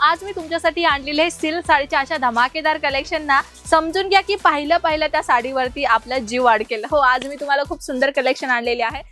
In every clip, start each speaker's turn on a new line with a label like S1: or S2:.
S1: आज मी तुमच्यासाठी आणलेले आहे सिल्क साडीच्या अशा धमाकेदार कलेक्शन ना, समजून घ्या की पहिलं त्या साडीवरती आपला जीव अडकेल। हो, आज मी तुम्हाला खूप सुंदर कलेक्शन आणलेले आहे।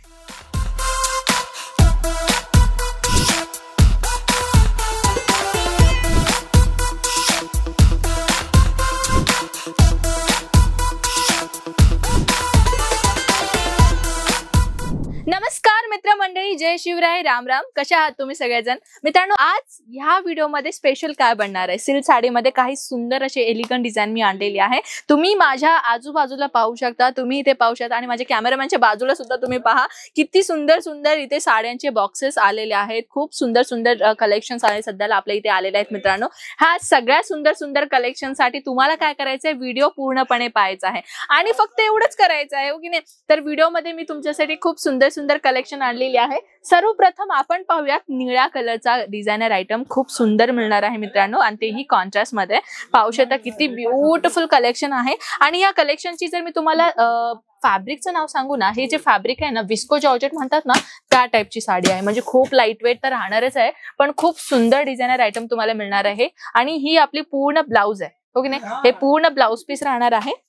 S1: नमस्कार मित्रमंडळी, जय शिवराय, राम राम। कशा आहात तुम्ही सगळेजण? मित्रांनो, आज ह्या व्हिडिओ मध्ये स्पेशल काय बनणार आहे, सिल्क साडी मध्ये काही सुंदर असे एलिगंट डिझाइन मी आणलेली आहे। तुम्ही माझ्या आजूबाजूला पाहू शकता, तुम्ही इथे पाहू शकता आणि माझ्या कॅमेरामॅनच्या बाजूला सुद्धा तुम्ही पहा किती सुंदर सुंदर इथे साड्यांचे बॉक्सेस आलेले आहेत। खूप सुंदर सुंदर कलेक्शन्स आहे सध्याला आपल्या इथे आलेले आहेत। मित्रांनो, ह्या सगळ्या सुंदर सुंदर कलेक्शन साठी तुम्हाला काय करायचं आहे, व्हिडिओ पूर्णपणे पाहायचा आहे आणि फक्त एवढंच करायचं आहे, हो की नाही? तर व्हिडिओ मध्ये मी तुमच्यासाठी खूप सुंदर सुंदर कलेक्शन आणलेली आहे। सर्वप्रथम आपण पाहूयात निळ्या कलरचा डिझायनर आयटम खूप सुंदर मिळणार आहे मित्रांनो, आणि तेही कॉन्ट्रास्ट मध्ये। पाहू शकता किती ब्युटिफुल कलेक्शन आहे। आणि या कलेक्शनची जर मी तुम्हाला फॅब्रिकचं नाव सांगू ना, हे जे फॅब्रिक आहे ना, विस्को जॉर्जेट म्हणतात ना, त्या टाइपची साडी आहे। म्हणजे खूप लाईट वेट तर राहणारच आहे, पण खूप सुंदर डिझायनर आयटम तुम्हाला मिळणार आहे। आणि ही आपली पूर्ण ब्लाउज आहे, हो की नाही? हे पूर्ण ब्लाउज पीस राहणार आहे।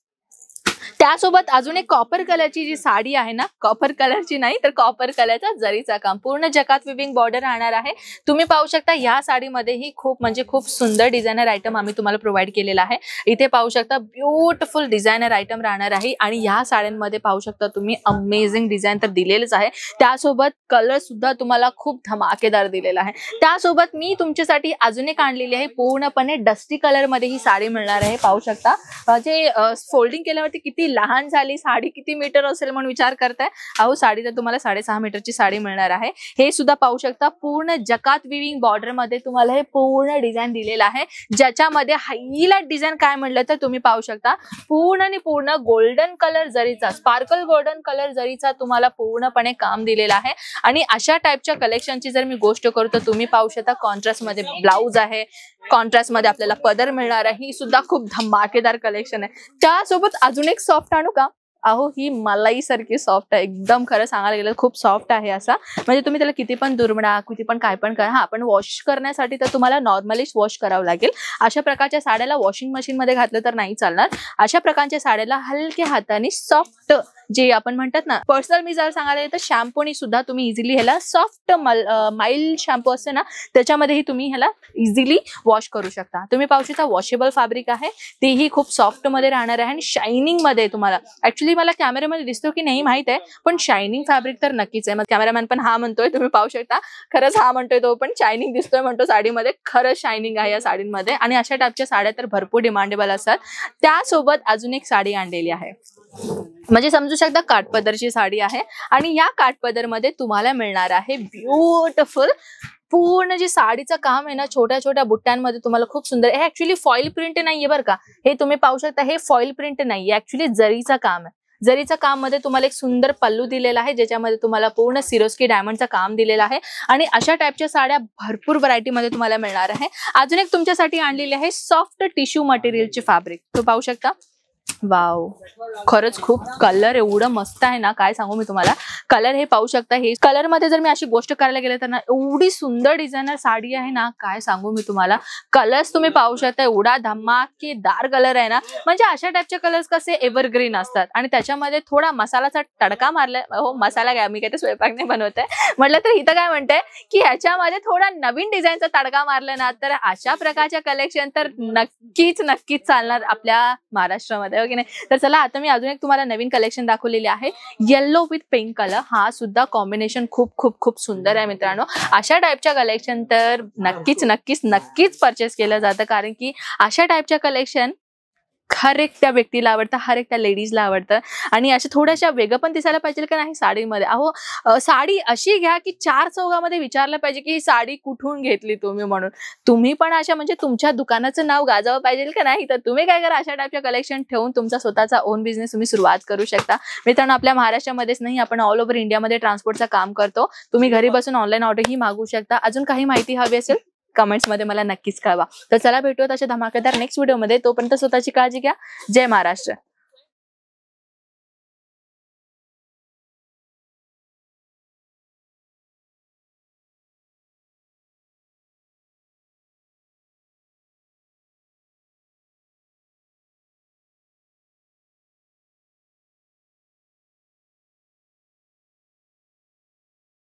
S1: त्यासोबत अजून एक कॉपर कलरची जी साडी आहे ना, कॉपर कलरची नाही तर कॉपर कलरचा जरीचा काम, पूर्ण जकात विविंग बॉर्डर राहणार आहे। तुम्ही पाहू शकता या साडीमध्ये ही खूप सुंदर डिझायनर आयटम आम्ही तुम्हाला प्रोव्हाइड केलेला आहे। इथे पाहू शकता ब्युटिफुल डिझायनर आयटम राहणार आहे। आणि या साड्यांमध्ये पाहू शकता तुम्ही अमेझिंग डिझाइन तर दिलेलंच आहे, त्यासोबत कलर सुद्धा तुम्हाला खूप धमाकेदार दिलेला आहे। त्यासोबत मी तुमच्यासाठी अजून एक आणलेली आहे, पूर्णपणे डस्टी कलर मध्ये ही साडी मिळणार आहे। पाहू शकता जे फोल्डिंग केल्यावरती किती लहान झाली साडी, किती मीटर असेल म्हणून विचार करताय। अहो, साडी तर तुम्हाला 6.5 मीटरची साडी मिळणार आहे। हे सुद्धा पाहू शकता पूर्ण जकात विविंग बॉर्डर मध्ये तुम्हाला हे पूर्ण डिझाइन दिलेलं आहे, ज्याच्यामध्ये हायलाइट डिझाइन काय म्हणलं तर तुम्ही पाहू शकता पूर्ण आणि पूर्ण गोल्डन कलर जरीचा, स्पार्कल गोल्डन कलर जरीचा तुम्हाला पूर्णपणे काम दिलेलं आहे। आणि अशा टाइपच्या कलेक्शनची जर मी गोष्ट करू तर तुम्ही पाहू शकता कॉन्ट्रास्ट मध्ये ब्लाउज आहे, कॉन्ट्रास्ट मध्ये आपल्याला पदर मिळणार आहे। ही सुद्धा खूप धमाकेदार कलेक्शन आहे। त्यासोबत अजून एक सॉफ्ट आणू का? अहो, ही मलाई सारखी सॉफ्ट आहे एकदम, खरं सांगायला गेलं खूप सॉफ्ट आहे असा। म्हणजे तुम्ही त्याला किती पण दुर्मडा, किती पण काय पण करा, हा पण वॉश करण्यासाठी तर तुम्हाला नॉर्मली वॉश करावं लागेल। अशा प्रकारच्या साड्याला वॉशिंग मशीन मध्ये घातलं तर नाही चालणार। अशा प्रकारच्या साड्याला हलक्या हाताने सॉफ्ट, जे आपण म्हणतात ना, पर्सनल मी जर सांगायला तर शॅम्पूनी सुद्धा तुम्ही इझिली ह्याला सॉफ्ट माइल्ड शॅम्पू असते ना, त्याच्यामध्येही तुम्ही ह्याला इझिली वॉश करू शकता। तुम्ही पाहू शकता वॉशेबल फॅब्रिक आहे, तेही खूप सॉफ्ट मध्ये राहणार आहे आणि शायनिंग मध्ये तुम्हाला। ऍक्च्युली मला कॅमेऱ्यामध्ये दिसतो की नाही माहित आहे, पण शायनिंग फॅब्रिक तर नक्कीच आहे। मग कॅमेरामॅन पण हा म्हणतोय, तुम्ही पाहू शकता खरंच हा म्हणतोय तो, पण शायनिंग दिसतोय म्हणतो साडीमध्ये, खरंच शायनिंग आहे या साडींमध्ये। आणि अशा टाइपच्या साड्या तर भरपूर डिमांडेबल असतात। त्यासोबत अजून एक साडी आणलेली आहे, म्हणजे समजू शकता काठपदरची साडी आहे। आणि या काठपदर मध्ये तुम्हाला मिळणार आहे ब्युटिफुल पूर्ण जे साडीचं काम आहे ना, छोट्या छोट्या बुट्ट्यांमध्ये तुम्हाला खूप सुंदर। हे ऍक्च्युली फॉइल प्रिंट नाहीये बरं का, हे तुम्ही पाहू शकता हे फॉइल प्रिंट नाहीये, ऍक्च्युली जरीचं काम आहे। जरीचं काम मध्ये तुम्हाला एक सुंदर पल्लू दिलेला आहे, ज्याच्यामध्ये तुम्हाला पूर्ण सिरोस्की डायमंडचं काम दिलेलं आहे। आणि अशा टाइपच्या साड्या भरपूर व्हरायटी मध्ये तुम्हाला मिळणार आहे। अजून एक तुमच्यासाठी आणलेली आहे सॉफ्ट टिश्यू मटेरियलची फॅब्रिक, तो पाहू शकता। वाव, खरंच खूप कलर एवढं मस्त आहे ना, काय सांगू मी तुम्हाला। कलर हे पाहू शकता, हे कलर मध्ये जर मी अशी गोष्ट करायला गेले तर ना, एवढी सुंदर डिझायनर साडी आहे ना, काय सांगू मी तुम्हाला। कलर्स तुम्ही पाहू शकता, एवढा धमाकेदार कलर आहे ना। म्हणजे अशा टाइपचे कलर्स कसे एव्हरग्रीन असतात आणि त्याच्यामध्ये थोडा मसालाचा तडका मारलाय। हो, मसाला काय, मी काही स्वयंपाक नाही बनवत आहे म्हटलं तर इथं काय म्हणते की ह्याच्यामध्ये थोडा नवीन डिझाईनचा तडका मारला ना, तर अशा प्रकारच्या कलेक्शन तर नक्कीच चालणार आपल्या महाराष्ट्रामध्ये, हो की नाही? तर चला, आता मी अजून एक तुम्हाला नवीन कलेक्शन दाखवलेली आहे, येलो विथ पिंक कलर। हा सुद्धा कॉम्बिनेशन खूप सुंदर आहे मित्रांनो। अशा टाइपच्या कलेक्शन तर नक्कीच परचेस केलं जातं, कारण की अशा टाइपच्या कलेक्शन हर एक त्या व्यक्तीला आवडतं, हर एक त्या लेडीजला आवडतं। आणि अशा थोड्याशा वेगळं पण दिसायला पाहिजे का नाही साडीमध्ये। अहो, साडी अशी घ्या की 4 चौघामध्ये विचारलं पाहिजे की ही साडी कुठून घेतली तुम्ही म्हणून। तुम्ही पण अशा, म्हणजे तुमच्या दुकानाचं नाव गाजवलं पाहिजे का नाही, तर तुम्ही काय करा, अशा टाइपच्या कलेक्शन ठेवून तुमचा स्वतःचा ओन बिझनेस तुम्ही सुरुवात करू शकता। मित्रांनो, आपल्या महाराष्ट्रामध्येच नाही, आपण ऑल ओव्हर इंडियामध्ये ट्रान्सपोर्टचं काम करतो। तुम्ही घरी बसून ऑनलाईन ऑर्डरही मागवू शकता। अजून काही माहिती हवी असेल कमेंट्स मध्ये मला नक्कीच कळवा। तर चला, भेटूयात अशा धमाकेदार नेक्स्ट व्हिडिओ मध्ये। तोपर्यंत स्वतःची काळजी घ्या। जय महाराष्ट्र।